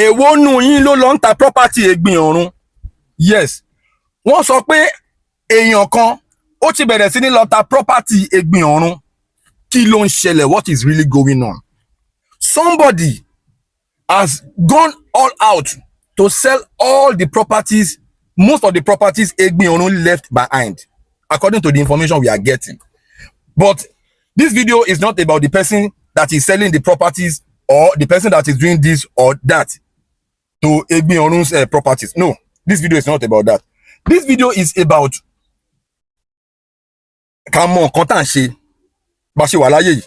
èwo nù yín ló lọ ń ta property Egbin Orun? Yes, wọ́n sọ pé èèyàn kan ó ti bẹ̀rẹ̀ sí ní lọ ta property Egbin Orun. Kí ló ń ṣẹlẹ̀? What is really going on? Somebody has gone all out to sell all the properties, most of the properties Egbin Orun left behind, according to the information we are getting. But this video is not about the person that is selling the properties or the person that is doing this or that to Egbin Orun's properties. No, this video is not about that. This video is about ká mọ nǹkan tá à ń ṣe bá ṣe wà láyé yìí.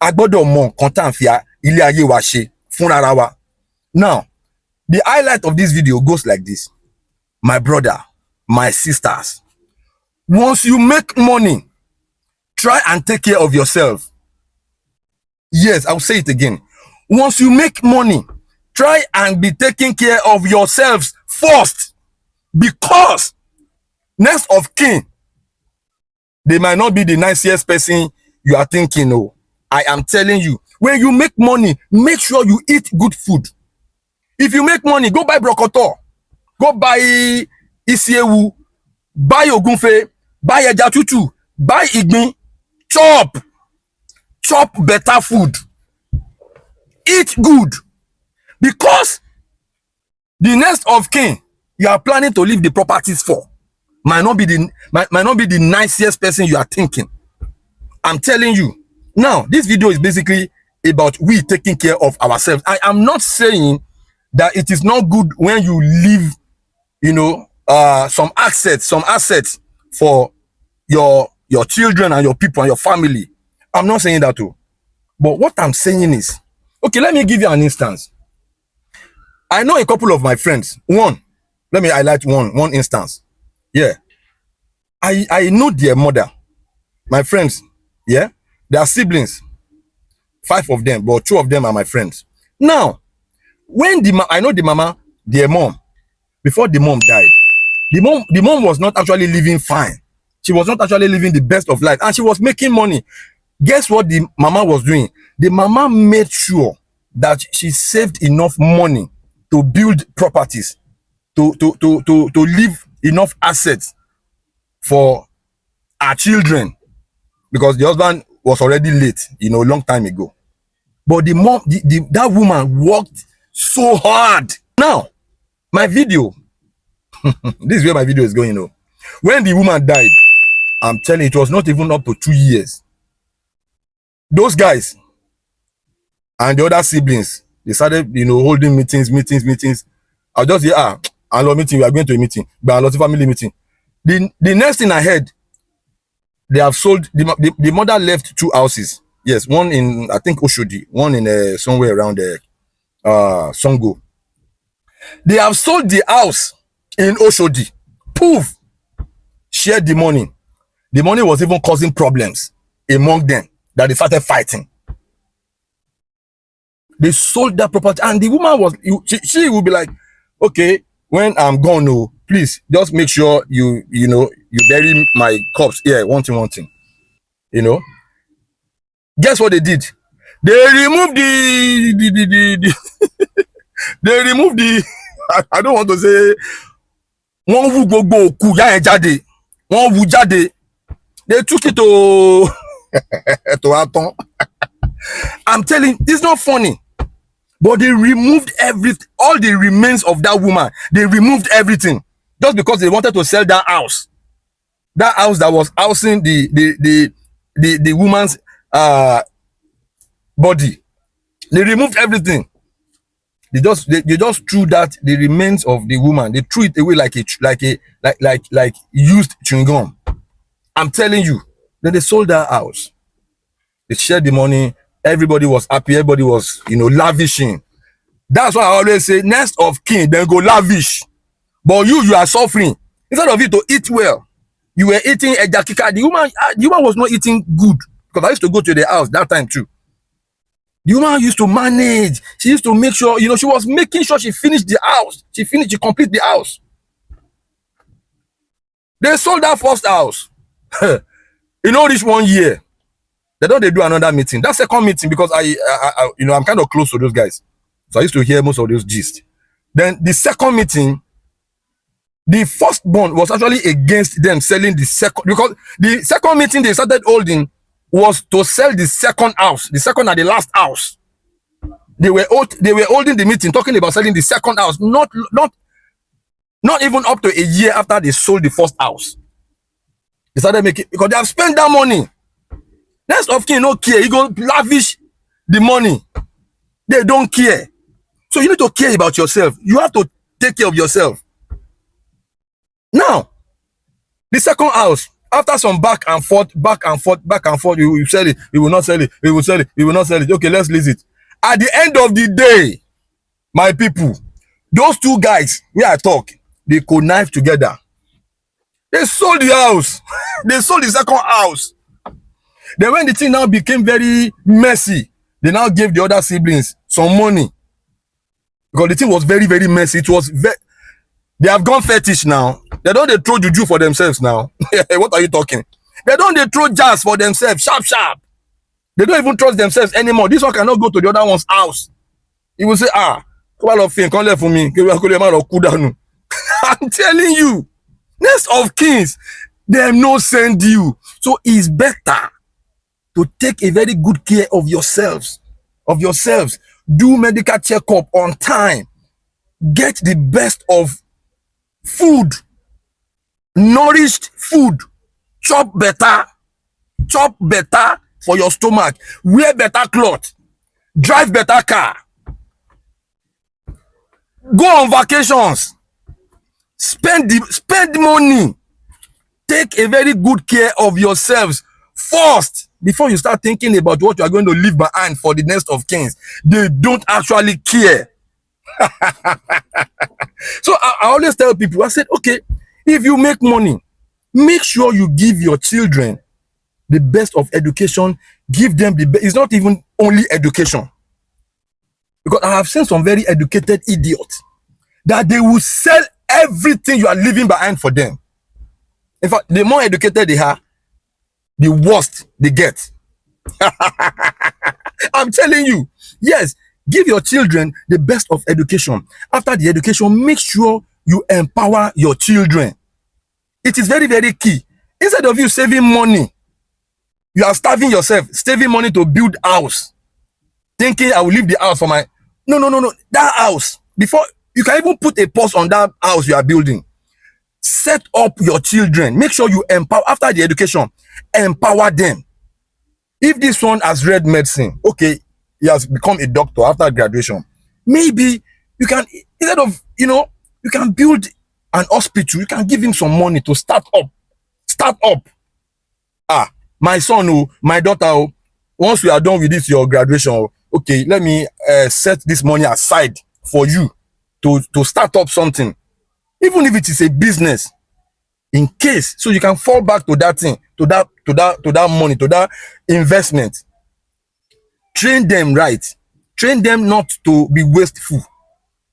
A gbọ́dọ̀ mọ nǹkan tá à ń fi ilé ayé wa ṣe fúnra wa. Now, the highlight of this video goes like this. My brother, my sisters, once you make money, try and take care of yourself. Yes, I'll say it again. Once you make money, try and be taking care of yourselves first. Because next of kin, they might not be the nicest person you are thinking. Oh, I am telling you, when you make money, make sure you eat good food. If you make money, go buy brokoto, go buy isiewu, buy ogunfe, buy ẹja tútù, buy igbin, chop better food, eat good, because the next of kin you are planning to leave the properties for might not be the nicest person you are thinking. I'm telling you. Now, this video is basically about we taking care of ourselves. I am not saying that it is not good when you leave, you know, some assets for your children and your people and your family. I'm not saying that too. But what I'm saying is, okay, let me give you an instance. I know a couple of my friends. Let me highlight one instance. Yeah. I know their mother. My friends, yeah, they are siblings. 5 of them, but 2 of them are my friends. Now, when I know the mama, their mom, before the mom died, the mom was not actually living fine. She was not actually living the best of life, and she was making money. Guess what the mama was doing? The mama made sure that she saved enough money to build properties, to leave enough assets for her children, because the husband was already late, you know, a long time ago. But the mom, that woman worked so hard. Now, my video, this is where my video is going. You know, when the woman died, I'm telling you, it was not even up to 2 years. Those guys and the other siblings, they started, you know, holding meetings. I'll just say, I love meeting. We are going to a meeting, but I love family meeting. The next thing I heard, they have sold. The mother left 2 houses. Yes, one in, I think, Oshodi, one in somewhere around Songo. They have sold the house in Oshodi. Poof! Shared the money. The money was even causing problems among them, that they started fighting. They sold that property, and the woman was, she would be like, okay, when I'm gone, no, please just make sure you bury my corpse here. One thing. You know. Guess what they did? They removed the they removed the I don't want to say one wu gbogbo òkú ya yen jáde. One wu jáde. They took it to Aton. I'm telling you, it's not funny. But they removed all the remains of that woman. They removed everything just because they wanted to sell that house. That house that was housing the woman's body. They removed everything. They just threw the remains of the woman. They threw it away like used chewing gum. I'm telling you. Then they sold that house. They shared the money. Everybody was happy. Everybody was, you know, lavishing. That's why I always say, next of kin, then go lavish. But you are suffering. Instead of you to eat well, you were eating eja kika. The woman was not eating good, because I used to go to the house that time too. The woman used to manage. She used to make sure, you know, she was making sure she finished the house. She complete the house. They sold that first house. You know, this 1 year. They do another meeting. That second meeting, because I I'm kind of close to those guys. So I used to hear most of those gist. Then the second meeting, the firstborn was actually against them selling the second, because the second meeting they started holding was to sell the second house, the second and the last house. They were holding the meeting talking about selling the second house, not even up to a year after they sold the first house. They started making, because they have spent that money. Next of kin no care, you go lavish the money. They don't care. So you need to care about yourself. You have to take care of yourself. Now, the second house, after some back and forth, you will sell it, you will not sell it, you will sell it, you will not sell it. Okay, let's lease it. At the end of the day, my people, those two guys where I talk, they connive together. They sold the house. They sold the second house. Then when the thing now became very messy, they now gave the other siblings some money. Because the thing was very, very messy. It was they have gone fetish now. They don't they throw juju for themselves now. What are you talking? They don't they throw jazz for themselves. Sharp, sharp. They don't even trust themselves anymore. This one cannot go to the other one's house. He will say, come on, come left for me. I'm telling you, next of kings, them no send you. So it's better to take a very good care of yourselves. Do medical checkup on time. Get the best of food, nourished food. Chop better for your stomach. Wear better cloth. Drive better car. Go on vacations. Spend money. Take a very good care of yourselves first before you start thinking about what you are going to leave behind for the next of kings. They don't actually care. So I always tell people, I said, okay, if you make money, make sure you give your children the best of education. Give them the best. It's not even only education. Because I have seen some very educated idiots that they will sell everything you are leaving behind for them. In fact, the more educated they are, the worst they get. I'm telling you, yes, give your children the best of education. After the education, make sure you empower your children. It is very, very key. Instead of you saving money, you are starving yourself, saving money to build house. Thinking I will leave the house for my... No. That house, before you can even put a pause on that house you are building, set up your children. Make sure you empower. After the education, empower them. If this one has read medicine, okay, he has become a doctor after graduation, maybe you can, instead of, you can build an hospital. You can give him some money to start up. My son, my daughter, once we are done with this, your graduation, okay, let me set this money aside for you to start up something, even if it is a business, in case, so you can fall back to that thing, to that money, to that investment. Train them right. Train them not to be wasteful.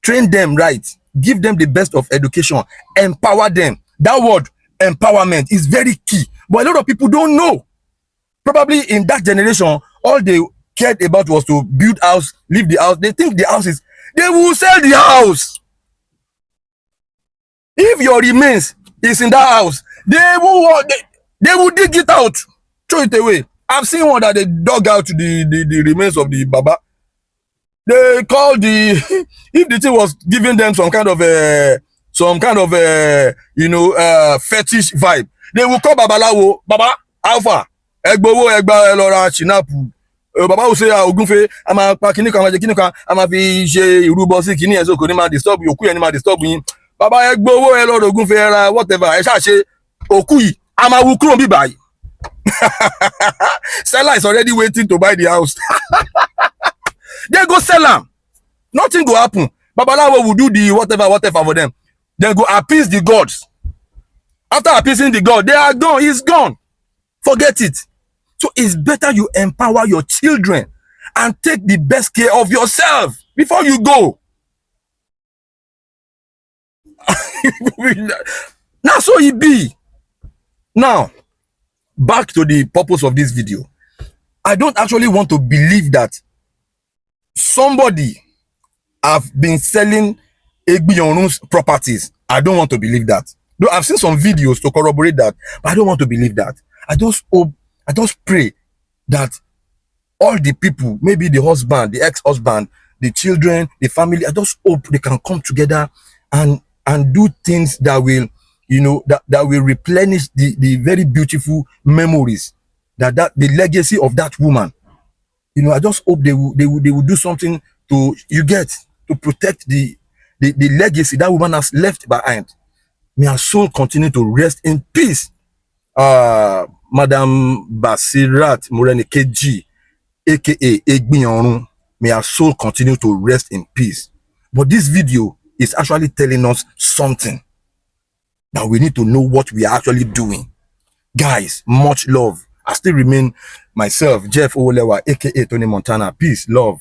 Train them right. Give them the best of education. Empower them. That word empowerment is very key, but a lot of people don't know. Probably in that generation, all they cared about was to build house, leave the house. They think the house is, they will sell the house. If your remains is in that house, they will dig it out, throw it away. I've seen one that they dug out the remains of the Baba. They called the if the thing was giving them some kind of fetish vibe, they will call Babalawo, Baba Alpha, Egbowo Egba Elora Chinapu. Baba will say, Ogunfe, I'm a Kinika, I'm a Vishe, Rubosi, Kini, and so could not disturb you, Kuya, and disturb me. Baba Egbowo Elora Ogunfe, whatever. I shall say, Okui, I'm a Wukron be by. Seller is already waiting to buy the house. They go sell them. Nothing go happen. Babalawo will do the whatever for them. They go appease the gods. After appeasing the god, they are gone. He's gone. Forget it. So it's better you empower your children and take the best care of yourself before you go. Now, so it be. Now, back to the purpose of this video. I don't actually want to believe that somebody have been selling Egbin Orun's properties. I don't want to believe that. Though I've seen some videos to corroborate that, but I don't want to believe that. I just hope, I just pray that all the people, maybe the husband, the ex-husband, the children, the family, I just hope they can come together and do things that will, you know, that will replenish the very beautiful memories that the legacy of that woman. You know, I just hope they will do something to, you get, to protect the legacy that woman has left behind. May her soul continue to rest in peace. Madam Basirat Morenikeji, aka Egbin Orun, may her soul continue to rest in peace. But this video is actually telling us something that we need to know what we are actually doing. Guys, much love. I still remain myself, Jeff Olewa, aka Tony Montana. Peace, love.